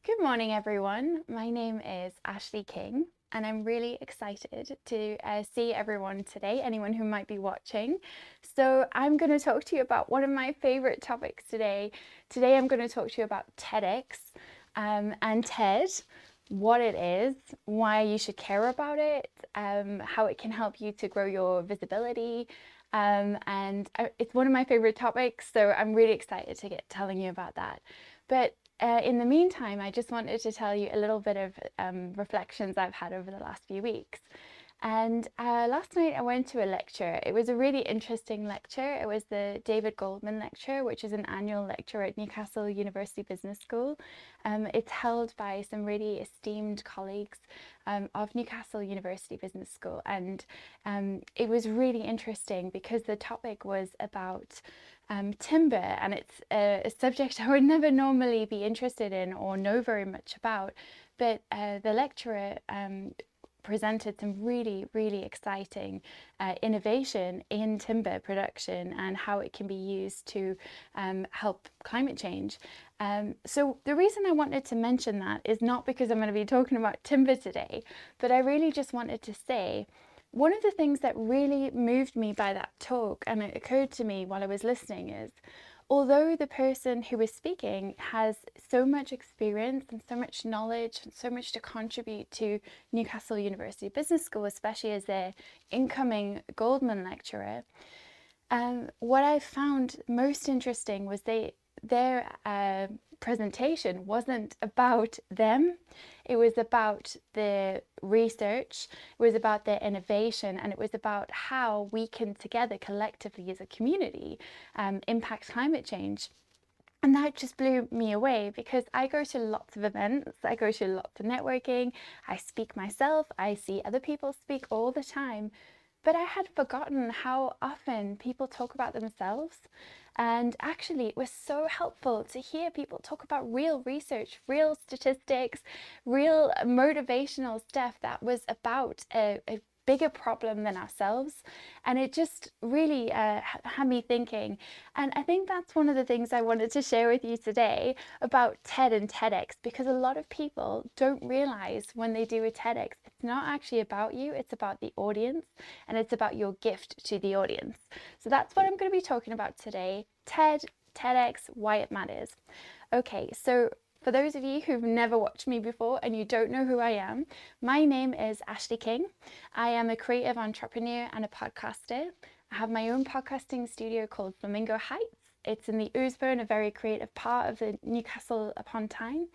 Good morning, everyone. My name is Ashleigh King, and I'm really excited to see everyone today, anyone who might be watching. So, I'm going to talk to you about one of my favorite topics today. Today, I'm going to talk to you about TEDx and TED, what it is, why you should care about it, how it can help you to grow your visibility. It's one of my favorite topics, so I'm really excited to get telling you about that. But in the meantime, I just wanted to tell you a little bit of reflections I've had over the last few weeks. And last night I went to a lecture. It was a really interesting lecture. It was the David Goldman lecture, which is an annual lecture at Newcastle University Business School. It's held by some really esteemed colleagues of Newcastle University Business School. And it was really interesting because the topic was about timber, and it's a subject I would never normally be interested in or know very much about. But the lecturer presented some really exciting innovation in timber production and how it can be used to help climate change. So the reason I wanted to mention that is not because I'm going to be talking about timber today, but I really just wanted to say one of the things that really moved me by that talk, and it occurred to me while I was listening, is although the person who was speaking has so much experience and so much knowledge and so much to contribute to Newcastle University Business School, especially as their incoming Goldman lecturer, what I found most interesting was their presentation wasn't about them. It was about the research, it was about their innovation, and it was about how we can together collectively as a community impact climate change. And that just blew me away because I go to lots of events, I go to lots of networking, I speak myself, I see other people speak all the time. But I had forgotten how often people talk about themselves. And actually, it was so helpful to hear people talk about real research, real statistics, real motivational stuff that was about a bigger problem than ourselves. And it just really had me thinking. And I think that's one of the things I wanted to share with you today about TED and TEDx, because a lot of people don't realize when they do a TEDx, it's not actually about you, it's about the audience, and it's about your gift to the audience. So that's what I'm going to be talking about today. TED, TEDx, why it matters. Okay, so for those of you who've never watched me before and you don't know who I am, my name is Ashleigh King. I am a creative entrepreneur and a podcaster. I have my own podcasting studio called Flamingo Heights. It's in the Ousburn, a very creative part of the Newcastle upon Tyne.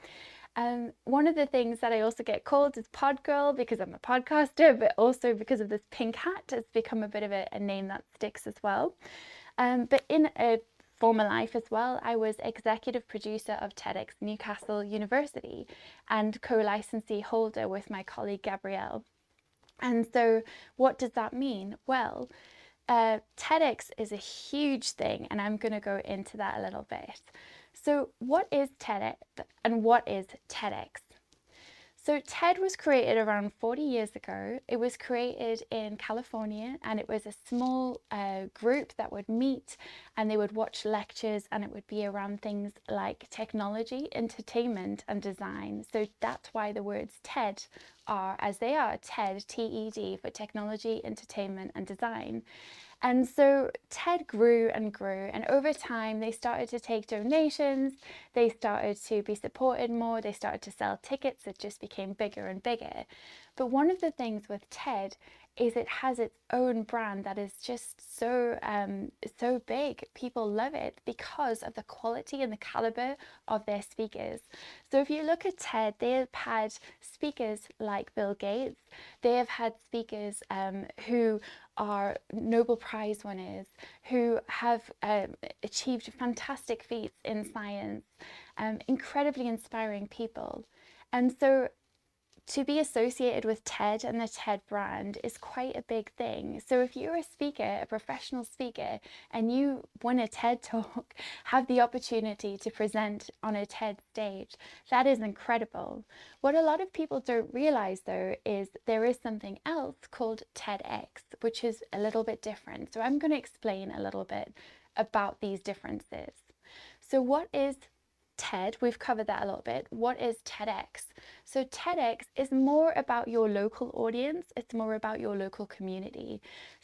One of the things that I also get called is Pod Girl because I'm a podcaster, but also because of this pink hat, it's become a bit of a name that sticks as well. But in a former life as well, I was executive producer of TEDx Newcastle University and co-licensee holder with my colleague Gabrielle. And so what does that mean? Well, TEDx is a huge thing, and I'm going to go into that a little bit. So what is TEDx and what is TEDx? So TED was created around 40 years ago. It was created in California, and it was a small group that would meet and they would watch lectures, and it would be around things like technology, entertainment and design. So that's why the words TED are as they are, TED, T-E-D, for technology, entertainment and design. And so TED grew and grew, and over time they started to take donations, they started to be supported more, they started to sell tickets, it just became bigger and bigger. But one of the things with TED is it has its own brand that is just so big. People love it because of the quality and the caliber of their speakers. So if you look at TED, they have had speakers like Bill Gates, they have had speakers who are Nobel Prize winners, who have achieved fantastic feats in science, incredibly inspiring people. And so to be associated with TED and the TED brand is quite a big thing. So if you're a speaker, a professional speaker, and you win a TED Talk, have the opportunity to present on a TED stage, that is incredible. What a lot of people don't realize though is there is something else called TEDx, which is a little bit different. So I'm going to explain a little bit about these differences. So what is TED, we've covered that a little bit. What is TEDx? So TEDx is more about your local audience. It's more about your local community.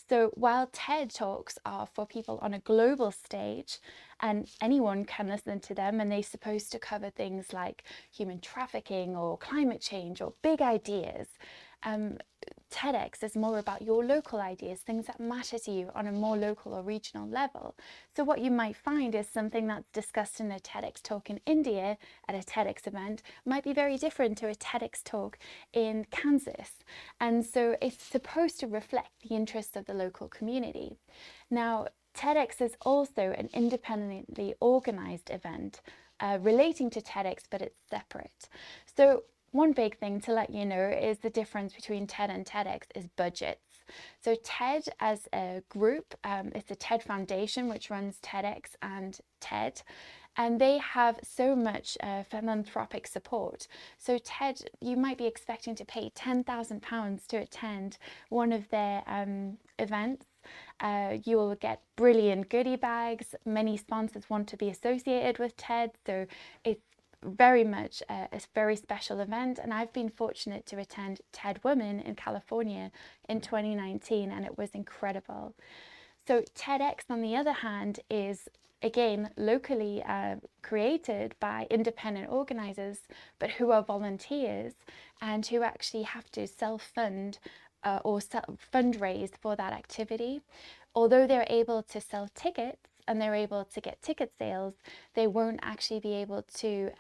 So while TED Talks are for people on a global stage and anyone can listen to them, and they're supposed to cover things like human trafficking or climate change or big ideas, TEDx is more about your local ideas, things that matter to you on a more local or regional level. So what you might find is something that's discussed in a TEDx talk in India at a TEDx event might be very different to a TEDx talk in Kansas. And so it's supposed to reflect the interests of the local community. Now, TEDx is also an independently organized event relating to TEDx, but it's separate. So one big thing to let you know is the difference between TED and TEDx is budgets. So TED as a group, it's the TED Foundation, which runs TEDx and TED, and they have so much philanthropic support. So TED, you might be expecting to pay £10,000 to attend one of their events. You will get brilliant goodie bags. Many sponsors want to be associated with TED, so it's very much a very special event, and I've been fortunate to attend TED Women in California in 2019, and it was incredible. So TEDx, on the other hand, is again locally created by independent organizers, but who are volunteers and who actually have to self-fund or fundraise for that activity. Although they're able to sell tickets and they're able to get ticket sales, they won't actually be able to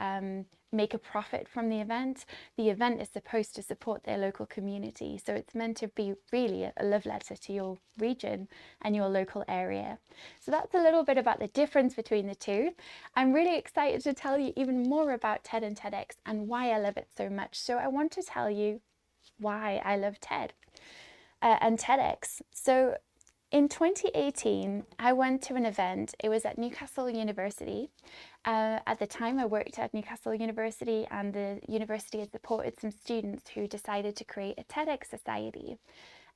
make a profit from the event. The event is supposed to support their local community, so it's meant to be really a love letter to your region and your local area. So that's a little bit about the difference between the two. I'm really excited to tell you even more about TED and TEDx and why I love it so much. So I want to tell you why I love TED and TEDx. So in 2018, I went to an event. It was at Newcastle University. At the time, I worked at Newcastle University, and the university had supported some students who decided to create a TEDx society.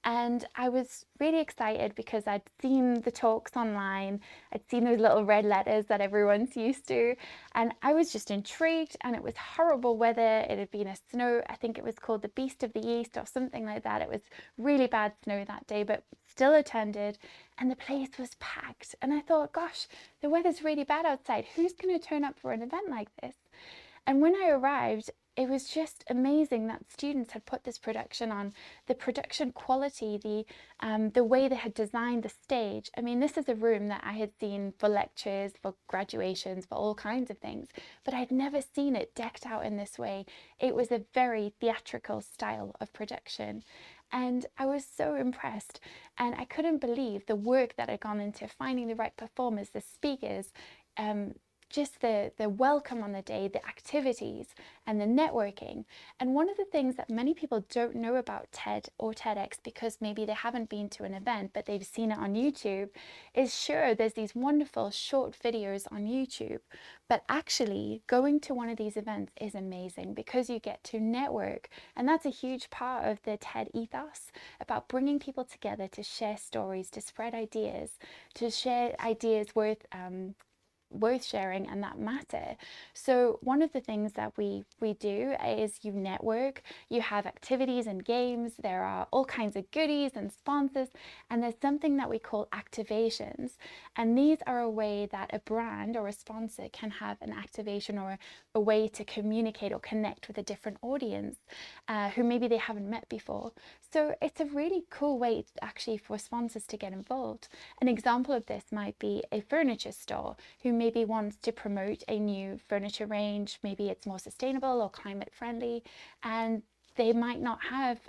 And I was really excited because I'd seen the talks online. I'd seen those little red letters that everyone's used to. And I was just intrigued, and it was horrible weather. It had been a snow, I think it was called the Beast of the East or something like that. It was really bad snow that day, but still attended, and the place was packed. And I thought, gosh, the weather's really bad outside. Who's going to turn up for an event like this? And when I arrived, it was just amazing that students had put this production on, the production quality, the way they had designed the stage. I mean, this is a room that I had seen for lectures, for graduations, for all kinds of things, but I'd never seen it decked out in this way. It was a very theatrical style of production. And I was so impressed, and I couldn't believe the work that had gone into finding the right performers, the speakers, just the welcome on the day, the activities and the networking. And one of the things that many people don't know about TED or TEDx, because maybe they haven't been to an event but they've seen it on YouTube, is sure, there's these wonderful short videos on YouTube, but actually going to one of these events is amazing because you get to network. And that's a huge part of the TED ethos, about bringing people together to share stories, to spread ideas, to share ideas worth sharing and that matter. So one of the things that we do is you network, you have activities and games, there are all kinds of goodies and sponsors, and there's something that we call activations. And these are a way that a brand or a sponsor can have an activation or a way to communicate or connect with a different audience who maybe they haven't met before. So it's a really cool way actually for sponsors to get involved. An example of this might be a furniture store who maybe wants to promote a new furniture range. Maybe it's more sustainable or climate friendly, and they might not have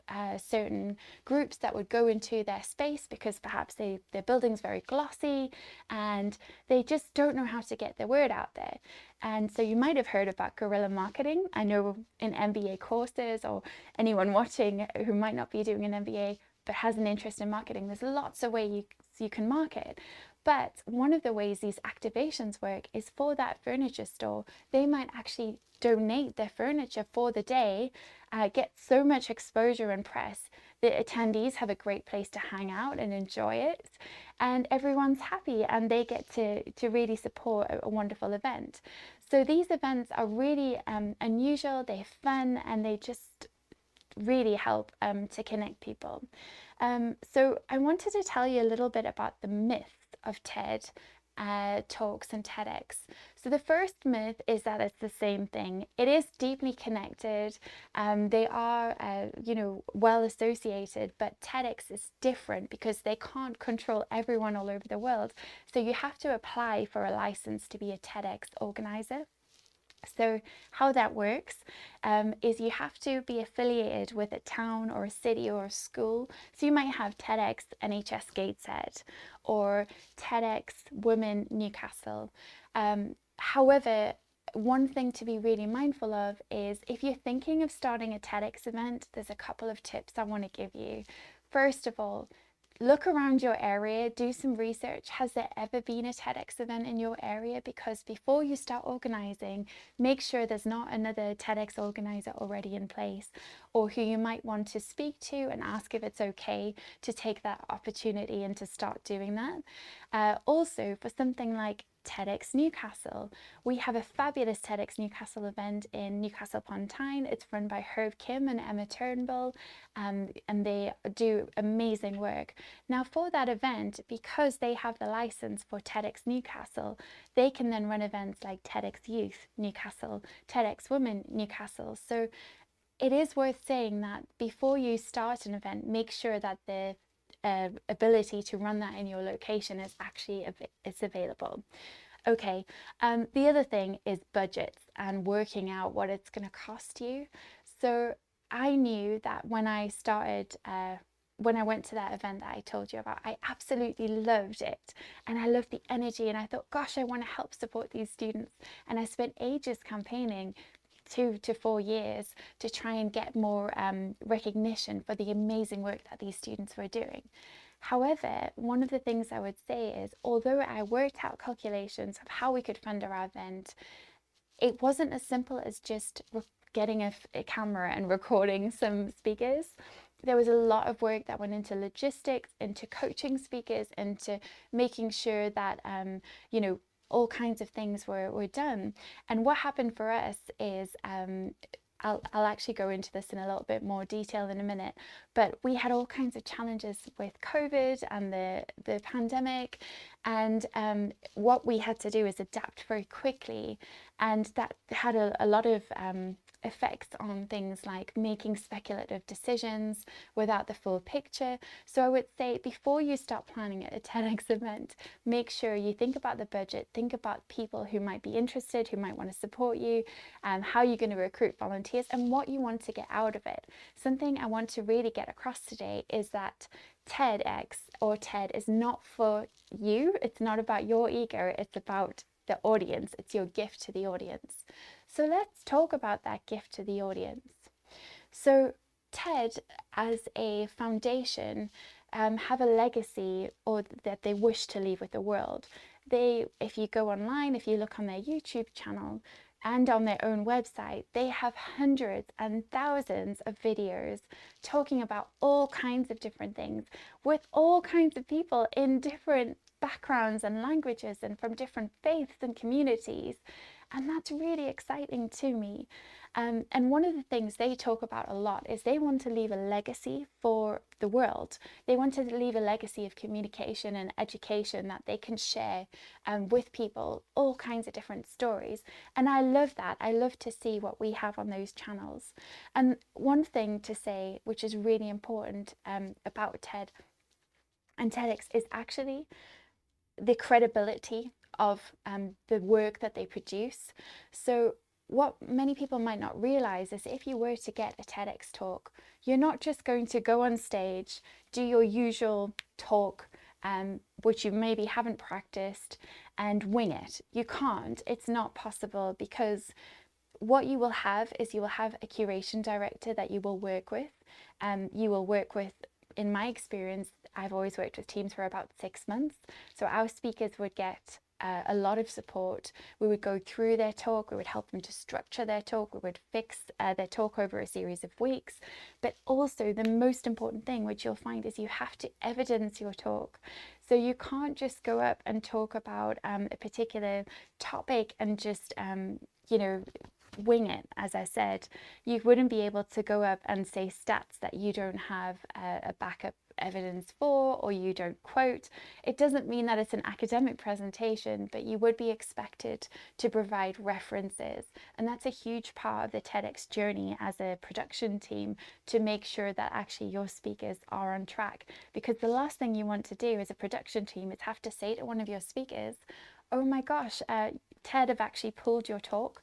certain groups that would go into their space because perhaps their building's very glossy and they just don't know how to get their word out there. And so you might have heard about guerrilla marketing. I know in MBA courses, or anyone watching who might not be doing an MBA but has an interest in marketing, there's lots of ways you can market. But one of the ways these activations work is for that furniture store. They might actually donate their furniture for the day, get so much exposure and press. the attendees have a great place to hang out and enjoy it, and everyone's happy and they get to really support a wonderful event. So these events are really unusual, they're fun, and they just really help to connect people. So I wanted to tell you a little bit about the myths of TED Talks and TEDx. So the first myth is that it's the same thing. It is deeply connected. They are, well associated, but TEDx is different because they can't control everyone all over the world. So you have to apply for a license to be a TEDx organizer. So how that works is you have to be affiliated with a town or a city or a school. So you might have TEDx NHS Gateshead or TEDx Women Newcastle. However, one thing to be really mindful of is if you're thinking of starting a TEDx event, there's a couple of tips I want to give you. First of all, look around your area, do some research. Has there ever been a TEDx event in your area? Because before you start organizing, make sure there's not another TEDx organizer already in place, or who you might want to speak to and ask if it's okay to take that opportunity and to start doing that. Also, for something like TEDx Newcastle, we have a fabulous TEDx Newcastle event in Newcastle upon Tyne. It's run by Herb Kim and Emma Turnbull, and they do amazing work. Now for that event, because they have the license for TEDx Newcastle, they can then run events like TEDx Youth Newcastle, TEDx Women Newcastle. So it is worth saying that before you start an event, make sure that the ability to run that in your location is actually available. Okay, the other thing is budgets and working out what it's going to cost you. So I knew that when I started, when I went to that event that I told you about, I absolutely loved it and I loved the energy, and I thought, gosh, I want to help support these students. And I spent ages campaigning, 2 to 4 years, to try and get more recognition for the amazing work that these students were doing. However, one of the things I would say is, although I worked out calculations of how we could fund our event, it wasn't as simple as just getting a camera and recording some speakers. There was a lot of work that went into logistics, into coaching speakers, into making sure that, all kinds of things were done. And what happened for us is, I'll actually go into this in a little bit more detail in a minute, but we had all kinds of challenges with COVID and the pandemic, and what we had to do is adapt very quickly, and that had a lot of effects on things like making speculative decisions without the full picture. So I would say, before you start planning a TEDx event, make sure you think about the budget, think about people who might be interested, who might want to support you, how you're going to recruit volunteers, and what you want to get out of it. Something I want to really get across today is that TEDx or TED is not for you. It's not about your ego. It's about the audience. It's your gift to the audience. So let's talk about that gift to the audience. So TED, as a foundation, have a legacy or that they wish to leave with the world. If you go online, if you look on their YouTube channel and on their own website, they have hundreds and thousands of videos talking about all kinds of different things with all kinds of people in different backgrounds and languages and from different faiths and communities. And that's really exciting to me. And one of the things they talk about a lot is they want to leave a legacy for the world. They want to leave a legacy of communication and education that they can share with people, all kinds of different stories. And I love that. I love to see what we have on those channels. And one thing to say, which is really important about TED and TEDx, is actually the credibility of the work that they produce. So what many people might not realize is, if you were to get a TEDx talk, you're not just going to go on stage, do your usual talk, which you maybe haven't practiced, and wing it. You can't. It's not possible, because what you will have is you will have a curation director that you will work with. You will work with, in my experience, I've always worked with teams for about 6 months. So our speakers would get a lot of support. We would go through their talk, we would help them to structure their talk, we would fix their talk over a series of weeks. But also the most important thing, which you'll find, is you have to evidence your talk. So you can't just go up and talk about a particular topic and just, wing it. As I said, you wouldn't be able to go up and say stats that you don't have a backup evidence for, or you don't quote. It doesn't mean that it's an academic presentation, but you would be expected to provide references. And that's a huge part of the TEDx journey as a production team, to make sure that actually your speakers are on track. Because the last thing you want to do as a production team is have to say to one of your speakers, oh my gosh, TED have actually pulled your talk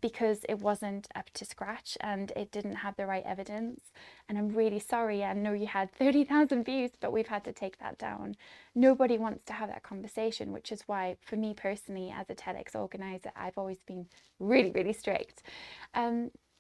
because it wasn't up to scratch and it didn't have the right evidence. And I'm really sorry, I know you had 30,000 views, but we've had to take that down. Nobody wants to have that conversation, which is why, for me personally, as a TEDx organizer, I've always been really, really strict.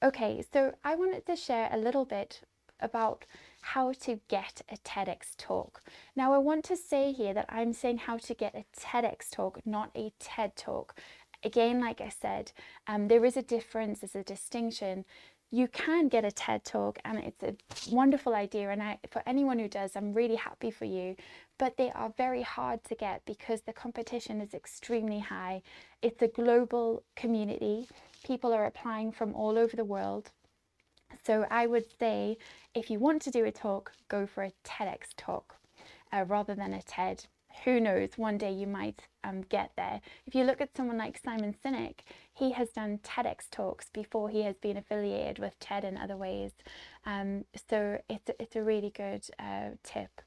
Okay, so I wanted to share a little bit about how to get a TEDx talk. Now, I want to say here that I'm saying how to get a TEDx talk, not a TED talk. Again, like I said, there is a difference, there's a distinction. You can get a TED talk and it's a wonderful idea, and for anyone who does, I'm really happy for you, but they are very hard to get because the competition is extremely high. It's a global community. People are applying from all over the world. So I would say, if you want to do a talk, go for a TEDx talk rather than a TED. Who knows, one day you might get there. If you look at someone like Simon Sinek, he has done TEDx talks before he has been affiliated with TED in other ways. So it's a really good tip.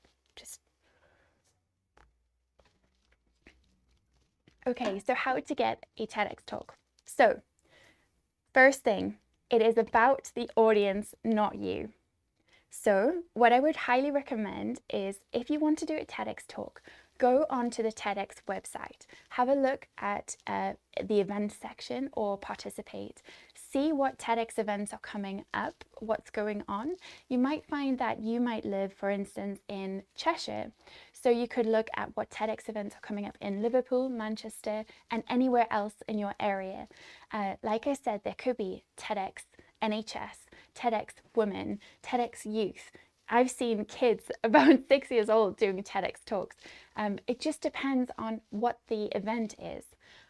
Okay, so how to get a TEDx talk. So first thing, it is about the audience, not you. So what I would highly recommend is, if you want to do a TEDx talk, go onto the TEDx website, have a look at the events section or participate, see what TEDx events are coming up, what's going on. You might find that you might live, for instance, in Cheshire. So you could look at what TEDx events are coming up in Liverpool, Manchester, and anywhere else in your area. Like I said, there could be TEDx NHS, TEDx Women, TEDx Youth. I've seen kids about 6 years old doing TEDx talks. It just depends on what the event is.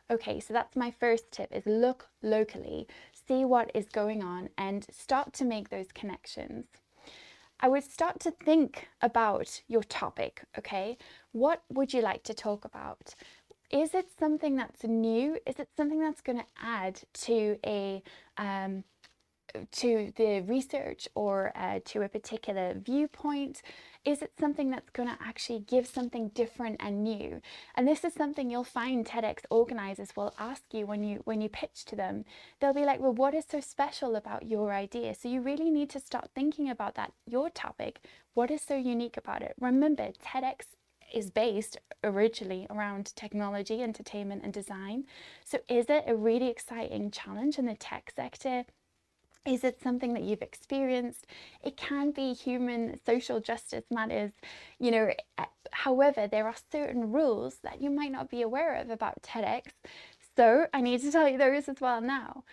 Okay, so that's my first tip, is look locally, see what is going on and start to make those connections. I would start to think about your topic, okay? What would you like to talk about? Is it something that's new? Is it something that's going to add to to the research or to a particular viewpoint? Is it something that's going to actually give something different and new? And this is something you'll find TEDx organizers will ask you when you pitch to them. They'll be like, well, what is so special about your idea? So you really need to start thinking about that, your topic. What is so unique about it? Remember, TEDx is based originally around technology, entertainment, and design. So is it a really exciting challenge in the tech sector? Is it something that you've experienced? It can be human social justice matters, however, there are certain rules that you might not be aware of about TEDx. So I need to tell you those as well now.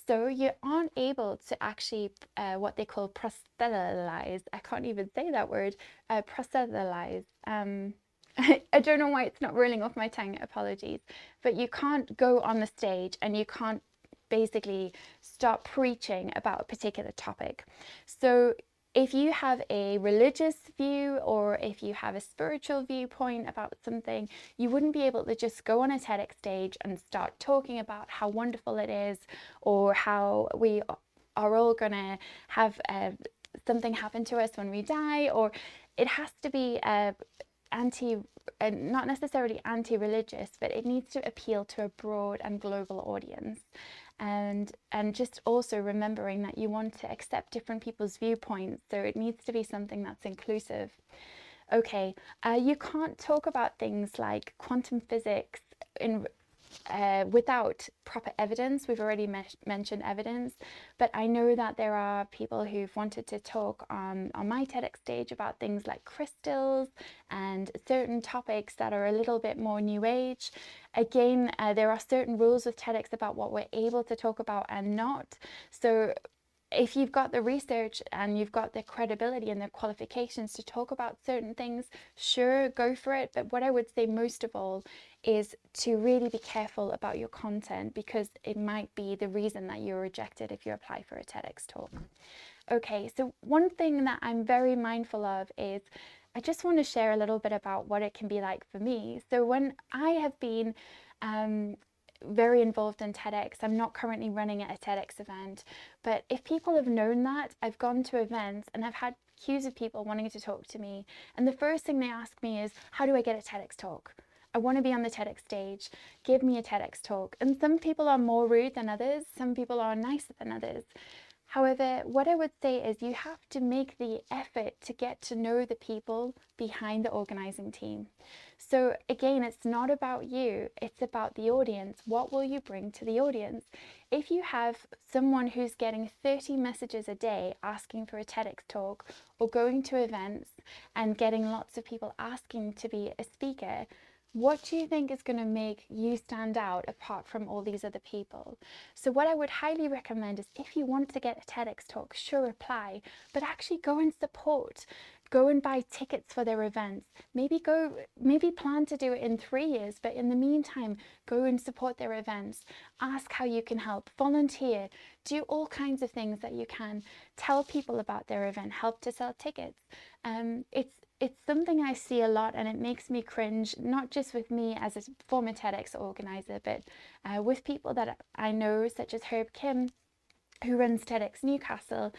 So you aren't able to actually what they call proselytize. I can't even say that word, proselytize. I don't know why it's not rolling off my tongue, apologies. But you can't go on the stage and you can't basically start preaching about a particular topic. So if you have a religious view or if you have a spiritual viewpoint about something, you wouldn't be able to just go on a TEDx stage and start talking about how wonderful it is, or how we are all gonna have something happen to us when we die, or it has to be not necessarily anti-religious, but it needs to appeal to a broad and global audience. And just also remembering that you want to accept different people's viewpoints, so it needs to be something that's inclusive. Okay, you can't talk about things like quantum physics without proper evidence. We've already mentioned evidence, but I know that there are people who've wanted to talk on my TEDx stage about things like crystals and certain topics that are a little bit more new age. Again, there are certain rules with TEDx about what we're able to talk about and not. So if you've got the research and you've got the credibility and the qualifications to talk about certain things, sure, go for it. But what I would say most of all is to really be careful about your content, because it might be the reason that you're rejected if you apply for a TEDx talk. Okay, so one thing that I'm very mindful of is I just want to share a little bit about what it can be like for me. So when I have been very involved in TEDx. I'm not currently running at a TEDx event, but if people have known that, I've gone to events and I've had queues of people wanting to talk to me. And the first thing they ask me is, how do I get a TEDx talk? I want to be on the TEDx stage. Give me a TEDx talk. And some people are more rude than others. Some people are nicer than others. However, what I would say is you have to make the effort to get to know the people behind the organizing team. So again, it's not about you, it's about the audience. What will you bring to the audience? If you have someone who's getting 30 messages a day asking for a TEDx talk, or going to events and getting lots of people asking to be a speaker, what do you think is going to make you stand out apart from all these other people? So what I would highly recommend is, if you want to get a TEDx talk, sure, apply, but actually go and support. Go and buy tickets for their events. Maybe plan to do it in 3 years, but in the meantime, go and support their events. Ask how you can help. Volunteer. Do all kinds of things that you can. Tell people about their event. Help to sell tickets. It's something I see a lot, and it makes me cringe, not just with me as a former TEDx organizer, but with people that I know, such as Herb Kim, who runs TEDx Newcastle.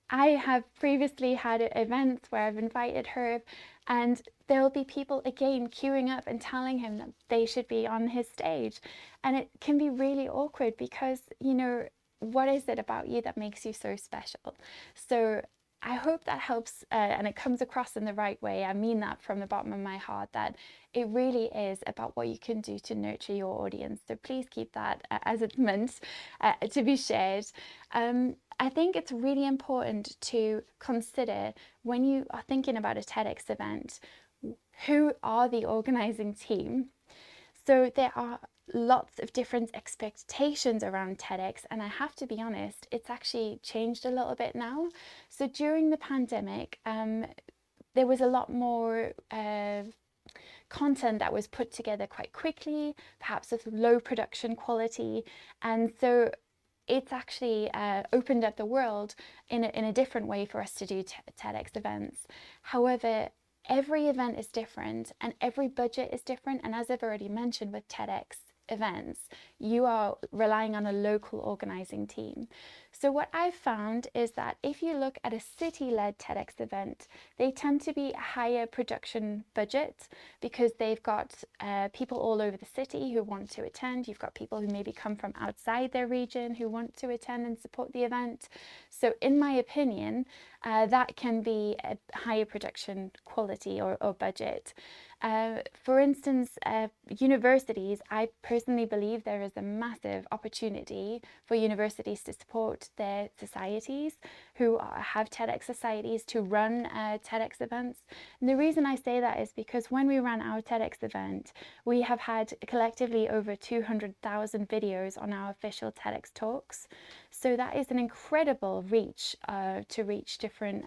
I have previously had events where I've invited Herb, and there'll be people again queuing up and telling him that they should be on his stage. And it can be really awkward because, you know, what is it about you that makes you so special? So I hope that helps and it comes across in the right way. I mean that from the bottom of my heart, that it really is about what you can do to nurture your audience. So please keep that as it's meant to be shared. I think it's really important to consider, when you are thinking about a TEDx event, who are the organizing team? So there are lots of different expectations around TEDx, and I have to be honest, it's actually changed a little bit now. So during the pandemic, there was a lot more content that was put together quite quickly, perhaps with low production quality, and so it's actually opened up the world in a different way for us to do TEDx events. However, every event is different and every budget is different, and as I've already mentioned with TEDx events, you are relying on a local organizing team. So what I've found is that if you look at a city-led TEDx event, they tend to be a higher production budget because they've got people all over the city who want to attend. You've got people who maybe come from outside their region who want to attend and support the event. So in my opinion, that can be a higher production quality or budget. For instance, universities, I personally believe there is a massive opportunity for universities to support their societies who have TEDx societies to run TEDx events. And the reason I say that is because when we ran our TEDx event, we have had collectively over 200,000 videos on our official TEDx talks. So that is an incredible reach to reach different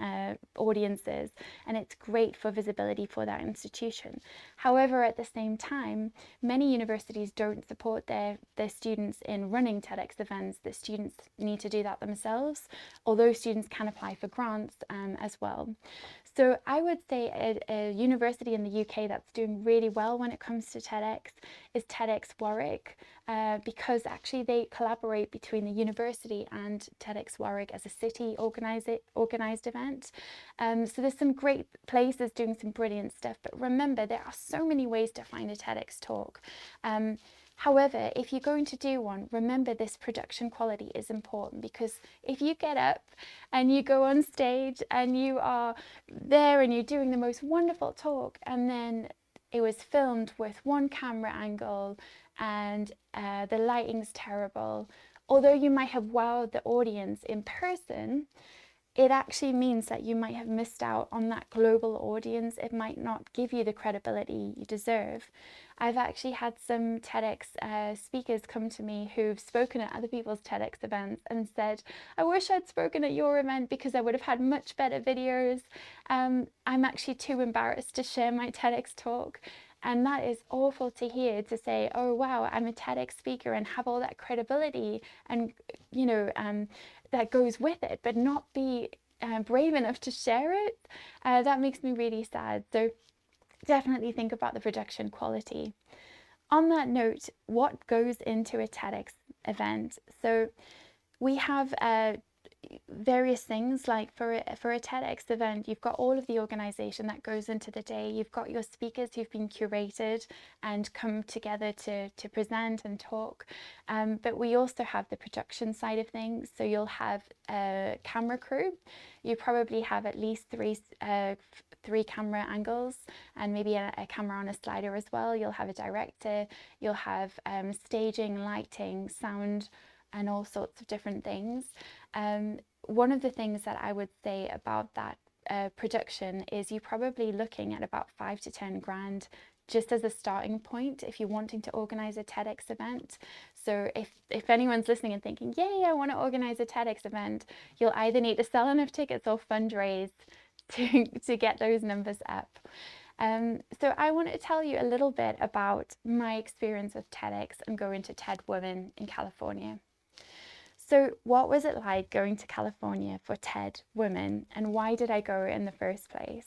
audiences, and it's great for visibility for that institution. However, at the same time, many universities don't support their students in running TEDx events. The students need to do that themselves, although students can apply for grants as well. So I would say a university in the UK that's doing really well when it comes to TEDx is TEDx Warwick, because actually they collaborate between the university and TEDx Warwick as a city organised event. So there's some great places doing some brilliant stuff, but remember, there are so many ways to find a TEDx talk. However, if you're going to do one, remember this production quality is important, because if you get up and you go on stage and you are there and you're doing the most wonderful talk, and then it was filmed with one camera angle and the lighting's terrible. Although you might have wowed the audience in person, it actually means that you might have missed out on that global audience. It might not give you the credibility you deserve. I've actually had some TEDx speakers come to me who've spoken at other people's TEDx events and said, I wish I'd spoken at your event because I would have had much better videos. I'm actually too embarrassed to share my TEDx talk. And that is awful to hear, to say, oh wow, I'm a TEDx speaker and have all that credibility and, you know, that goes with it, but not be brave enough to share it. That makes me really sad. So definitely think about the production quality. On that note, what goes into a TEDx event? So we have various things, like for a TEDx event, you've got all of the organization that goes into the day. You've got your speakers who've been curated and come together to present and talk. But we also have the production side of things. So you'll have a camera crew. You probably have at least three camera angles and maybe a camera on a slider as well. You'll have a director. You'll have staging, lighting, sound, and all sorts of different things. One of the things that I would say about that production is you're probably looking at about 5 to 10 grand just as a starting point if you're wanting to organize a TEDx event. So if anyone's listening and thinking, yay, I want to organize a TEDx event, you'll either need to sell enough tickets or fundraise to get those numbers up. So I want to tell you a little bit about my experience with TEDx and going to TED Women in California. So what was it like going to California for TED Women, and why did I go in the first place?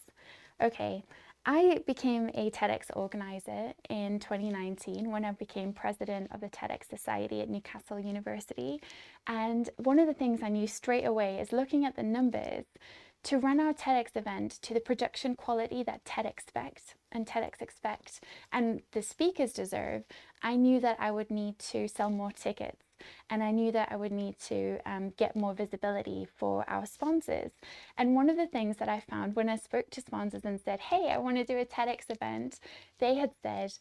Okay, I became a TEDx organizer in 2019 when I became president of the TEDx Society at Newcastle University. And one of the things I knew straight away is looking at the numbers, to run our TEDx event to the production quality that TED expects and TEDx expect and the speakers deserve, I knew that I would need to sell more tickets. And I knew that I would need to get more visibility for our sponsors. And one of the things that I found when I spoke to sponsors and said, hey, I want to do a TEDx event, they had said,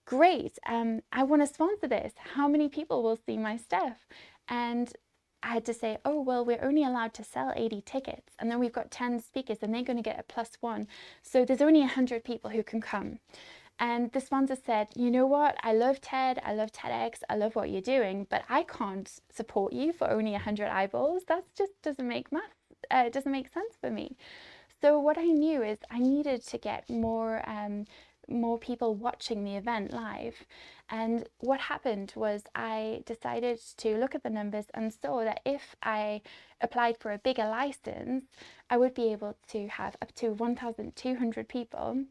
great, I want to sponsor this. How many people will see my stuff? And I had to say, oh, well, we're only allowed to sell 80 tickets. And then we've got 10 speakers and they're going to get a +1. So there's only 100 people who can come. And the sponsor said, you know what, I love TED, I love TEDx, I love what you're doing, but I can't support you for only 100 eyeballs. That just doesn't make doesn't make sense for me. So what I knew is I needed to get more people watching the event live. And what happened was I decided to look at the numbers and saw that if I applied for a bigger license, I would be able to have up to 1,200 people,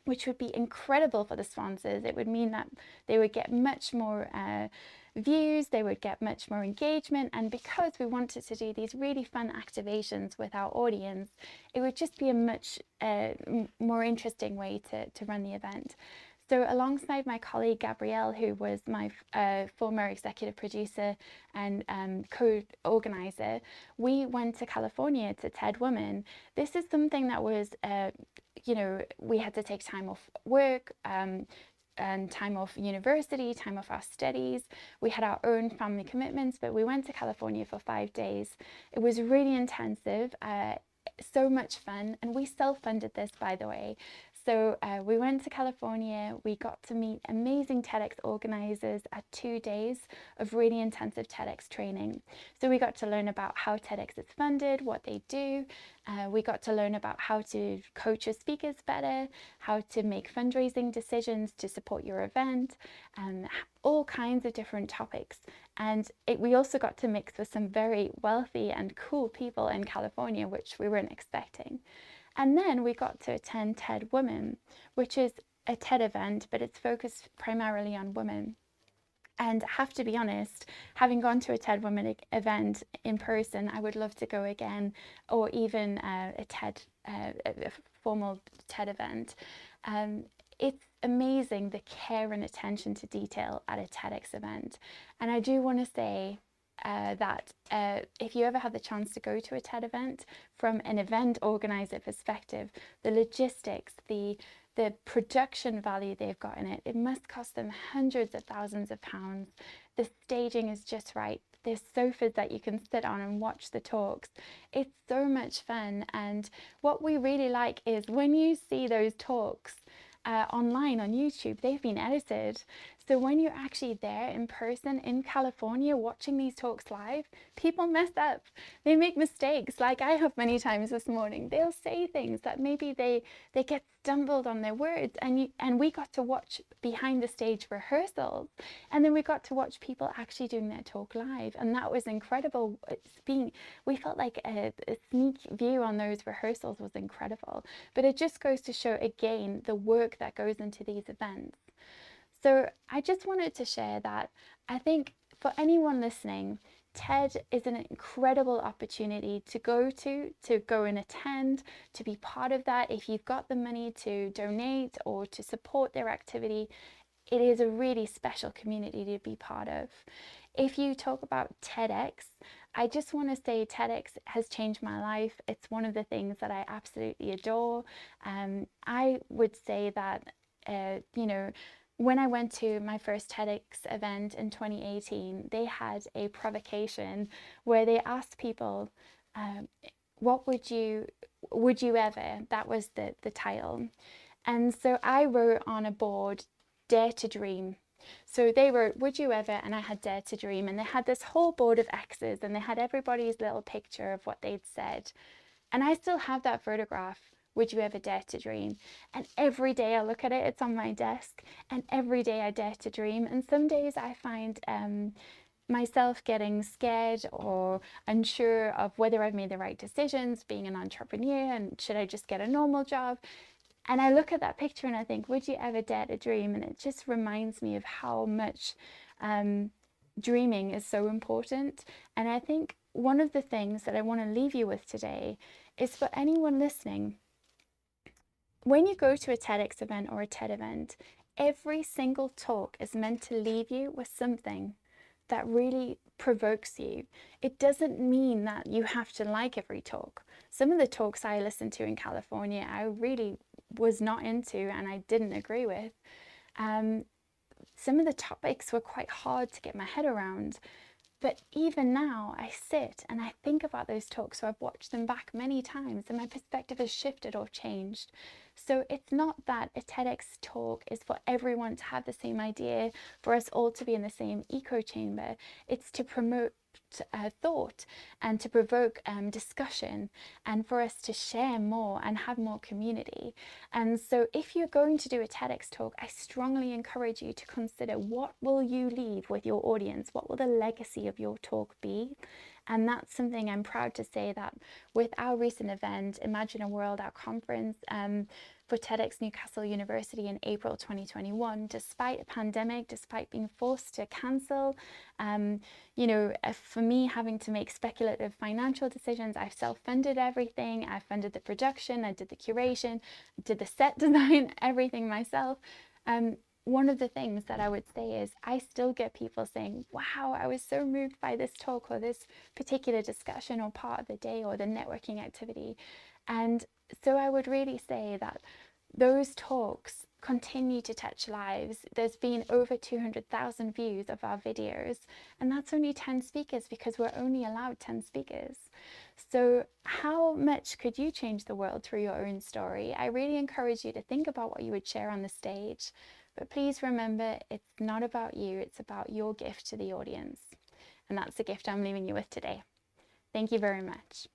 which would be incredible for the sponsors. It would mean that they would get much more views, they would get much more engagement, and because we wanted to do these really fun activations with our audience, it would just be a much more interesting way to run the event. So alongside my colleague Gabrielle, who was my former executive producer and co-organizer, we went to California to TED Women. This is something that was, you know, we had to take time off work, and time off university, time off our studies. We had our own family commitments, but we went to California for 5 days. It was really intensive, so much fun, and we self-funded this, by the way. So we went to California, we got to meet amazing TEDx organizers at 2 days of really intensive TEDx training. So we got to learn about how TEDx is funded, what they do. We got to learn about how to coach your speakers better, how to make fundraising decisions to support your event, and all kinds of different topics. And we also got to mix with some very wealthy and cool people in California, which we weren't expecting. And then we got to attend TED Women, which is a TED event, but it's focused primarily on women. And I have to be honest, having gone to a TED Women event in person, I would love to go again, or even a formal TED event. It's amazing the care and attention to detail at a TEDx event. And I do want to say that if you ever have the chance to go to a TED event, from an event organizer perspective, the logistics, the the production value they've got in it. It must cost them hundreds of thousands of pounds. The staging is just right. There's sofas that you can sit on and watch the talks. It's so much fun. And what we really like is when you see those talks online on YouTube, they've been edited. So when you're actually there in person in California watching these talks live, people mess up. They make mistakes, like I have many times this morning. They'll say things that maybe they get stumbled on their words, and we got to watch behind the stage rehearsals, and then we got to watch people actually doing their talk live, and that was incredible. We felt like a sneak view on those rehearsals was incredible. But it just goes to show again the work that goes into these events. So I just wanted to share that I think for anyone listening, TED is an incredible opportunity to go and attend, to be part of that. If you've got the money to donate or to support their activity, it is a really special community to be part of. If you talk about TEDx, I just want to say TEDx has changed my life. It's one of the things that I absolutely adore. I would say that, when I went to my first TEDx event in 2018, they had a provocation where they asked people, what would you ever, that was the title. And so I wrote on a board, dare to dream. So they wrote, would you ever, and I had dare to dream, and they had this whole board of X's, and they had everybody's little picture of what they'd said. And I still have that photograph. Would you ever dare to dream? And every day I look at it, it's on my desk, and every day I dare to dream. And some days I find myself getting scared or unsure of whether I've made the right decisions, being an entrepreneur, and should I just get a normal job? And I look at that picture and I think, would you ever dare to dream? And it just reminds me of how much dreaming is so important. And I think one of the things that I want to leave you with today is for anyone listening, when you go to a TEDx event or a TED event, every single talk is meant to leave you with something that really provokes you. It doesn't mean that you have to like every talk. Some of the talks I listened to in California, I really was not into and I didn't agree with. Some of the topics were quite hard to get my head around. But even now, I sit and I think about those talks, so I've watched them back many times and my perspective has shifted or changed. So it's not that a TEDx talk is for everyone to have the same idea, for us all to be in the same echo chamber. It's to promote thought and to provoke discussion, and for us to share more and have more community. And so if you're going to do a TEDx talk, I strongly encourage you to consider, what will you leave with your audience? What will the legacy of your talk be? And that's something I'm proud to say that with our recent event, Imagine a World, our conference for TEDx Newcastle University in April 2021, despite a pandemic, despite being forced to cancel, for me having to make speculative financial decisions, I've self-funded everything. I funded the production, I did the curation, did the set design, everything myself. One of the things that I would say is I still get people saying, wow, I was so moved by this talk or this particular discussion or part of the day or the networking activity. And so I would really say that those talks continue to touch lives. There's been over 200,000 views of our videos, and that's only 10 speakers because we're only allowed 10 speakers. So how much could you change the world through your own story? I really encourage you to think about what you would share on the stage. But please remember, it's not about you, it's about your gift to the audience. And that's the gift I'm leaving you with today. Thank you very much.